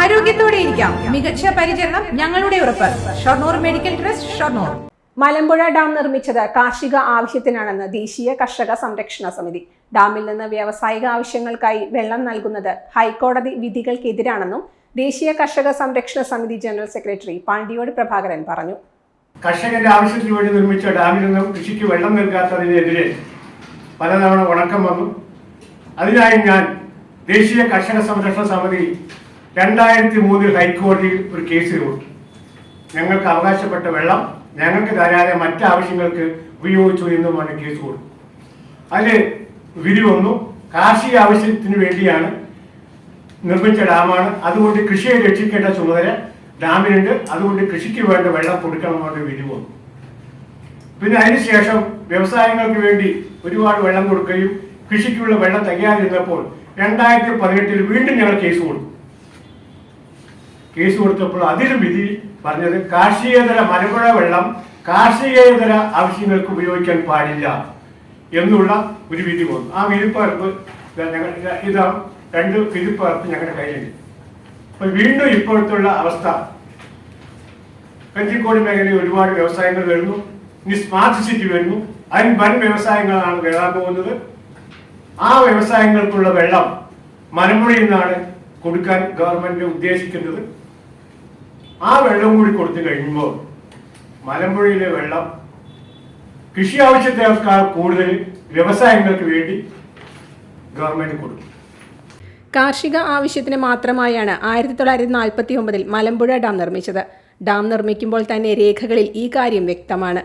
ആരോഗ്യത്തോടെ ഇരിക്കാം. മികച്ച പരിചരണം ഞങ്ങളുടെ ഉറപ്പ്. Shoranur medical trust, Shoranur. Malampuzha dam നിർമ്മിച്ചത് കാർഷിക ആവശ്യത്തിനാണെന്ന് ദേശീയ കർഷക സംരക്ഷണ സമിതി. ഡാമിൽ നിന്ന് വ്യാവസായിക ആവശ്യങ്ങൾക്കായി വെള്ളം നൽകുന്നത് ഹൈക്കോടതി വിധികൾക്കെതിരാണെന്നും ദേശീയ കർഷക സംരക്ഷണ സമിതി ജനറൽ സെക്രട്ടറി പാണ്ടിയോട് പ്രഭാകരൻ പറഞ്ഞു. കർഷകന്റെ ആവശ്യത്തിന് വേണ്ടി നിർമ്മിച്ച ഡാമിൽ നിന്നും കൃഷിക്ക് വെള്ളം നൽകാത്തതിനെതിരെ പലതവണ ഉണക്കം വന്നു. അതിനായി ഞാൻ ദേശീയ കർഷക സംരക്ഷണ സമിതി 2003 ഹൈക്കോടതിയിൽ ഒരു കേസ് കൊടുത്തു. ഞങ്ങൾക്ക് അവകാശപ്പെട്ട വെള്ളം ഞങ്ങൾക്ക് തരാതെ മറ്റാവശ്യങ്ങൾക്ക് ഉപയോഗിച്ചു എന്നുമാണ് കേസ് കൊടുത്തു. അതിൽ വിധി വന്നു. കാർഷിക ആവശ്യത്തിന് വേണ്ടിയാണ് നിർമ്മിച്ച ഡാമാണ്, അതുകൊണ്ട് കൃഷിയെ രക്ഷിക്കേണ്ട ചുമതല ഡാമിനുണ്ട്, അതുകൊണ്ട് കൃഷിക്ക് വേണ്ട വെള്ളം കൊടുക്കണമെന്നുള്ള വിധി വന്നു. പിന്നെ അതിനുശേഷം വ്യവസായങ്ങൾക്ക് വേണ്ടി ഒരുപാട് വെള്ളം കൊടുക്കുകയും കൃഷിക്കുള്ള വെള്ളം തികയാതിരുന്നപ്പോൾ 2018 വീണ്ടും ഞങ്ങൾ കേസ് കൊടുത്തു. കേസ് കൊടുത്തപ്പോൾ അതിലും വിധി പറഞ്ഞത് കാർഷികേതര മലമ്പുഴ വെള്ളം കാർഷികേതര ആവശ്യങ്ങൾക്ക് ഉപയോഗിക്കാൻ പാടില്ല എന്നുള്ള ഒരു വിധി വന്നു. ആ വിധിപ്പകർപ്പ് ഇതാ 2 വിധിപ്പകർപ്പ് ഞങ്ങളുടെ കയ്യിലുണ്ട്. അപ്പൊ വീണ്ടും ഇപ്പോഴത്തുള്ള അവസ്ഥ, കഞ്ചിക്കോട് മേഖലയിൽ ഒരുപാട് വ്യവസായങ്ങൾ വരുന്നു. ഇനി സ്മാർട്ട് സിറ്റി വരുന്നു. അതിന് വൻ വ്യവസായങ്ങളാണ് വരാൻ പോകുന്നത്. ആ വ്യവസായങ്ങൾക്കുള്ള വെള്ളം മലമ്പുഴയിൽ നിന്നാണ് കൊടുക്കാൻ ഗവൺമെന്റ് ഉദ്ദേശിക്കുന്നത്. ആ വെള്ളം കൂടി കൊടുത്തു കഴിയുമ്പോൾ മലമ്പുഴയിലെ വെള്ളം കൃഷി ആവശ്യത്തേക്കാൾ കൂടുതൽ വ്യവസായങ്ങൾക്ക് വേണ്ടി ഗവൺമെന്റ് കൊടുക്കും. കാർഷിക ആവശ്യത്തിന് മാത്രമായാണ് 1949 മലമ്പുഴ ഡാം നിർമ്മിച്ചത്. ഡാം നിർമ്മിക്കുമ്പോൾ തന്നെ രേഖകളിൽ ഈ കാര്യം വ്യക്തമാണ്.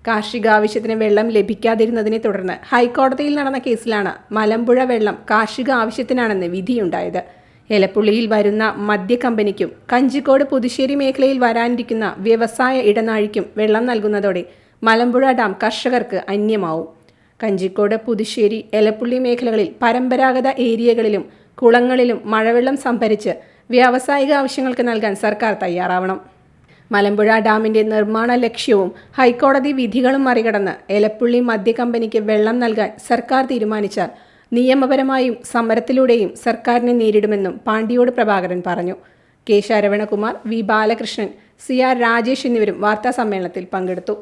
കാർഷിക ആവശ്യത്തിന് വെള്ളം ലഭിക്കാതിരുന്നതിനെ തുടർന്ന് ഹൈക്കോടതിയിൽ നടന്ന കേസിലാണ് മലമ്പുഴ വെള്ളം കാർഷിക ആവശ്യത്തിനാണെന്ന് വിധിയുണ്ടായത്. എലപ്പുള്ളിയിൽ വരുന്ന മദ്യ കമ്പനിക്കും കഞ്ചിക്കോട് പുതുശ്ശേരി മേഖലയിൽ വരാനിരിക്കുന്ന വ്യവസായ ഇടനാഴിക്കും വെള്ളം നൽകുന്നതോടെ മലമ്പുഴ ഡാം കർഷകർക്ക് അന്യമാവും. കഞ്ചിക്കോട്, പുതുശ്ശേരി, എലപ്പുള്ളി മേഖലകളിൽ പരമ്പരാഗത ഏരിയകളിലും കുളങ്ങളിലും മഴവെള്ളം സംഭരിച്ച് വ്യാവസായിക ആവശ്യങ്ങൾക്ക് നൽകാൻ സർക്കാർ തയ്യാറാവണം. മലമ്പുഴ ഡാമിന്റെ നിർമ്മാണ ലക്ഷ്യവും ഹൈക്കോടതി വിധികളും മറികടന്ന് എലപ്പുള്ളി മദ്യ കമ്പനിക്ക് വെള്ളം നൽകാൻ സർക്കാർ തീരുമാനിച്ചാൽ നിയമപരമായും സമരത്തിലൂടെയും സർക്കാരിനെ നേരിടുമെന്നും പാണ്ടിയോട് പ്രഭാകരൻ പറഞ്ഞു. K Saravanakumar, V Balakrishnan, CR Rajesh എന്നിവരും വാർത്താ സമ്മേളനത്തിൽ പങ്കെടുത്തു.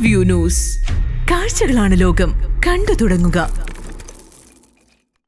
.വ്യൂ ന്യൂസ്, കാഴ്ചകളാണ് ലോകം, കണ്ടു തുടങ്ങുക.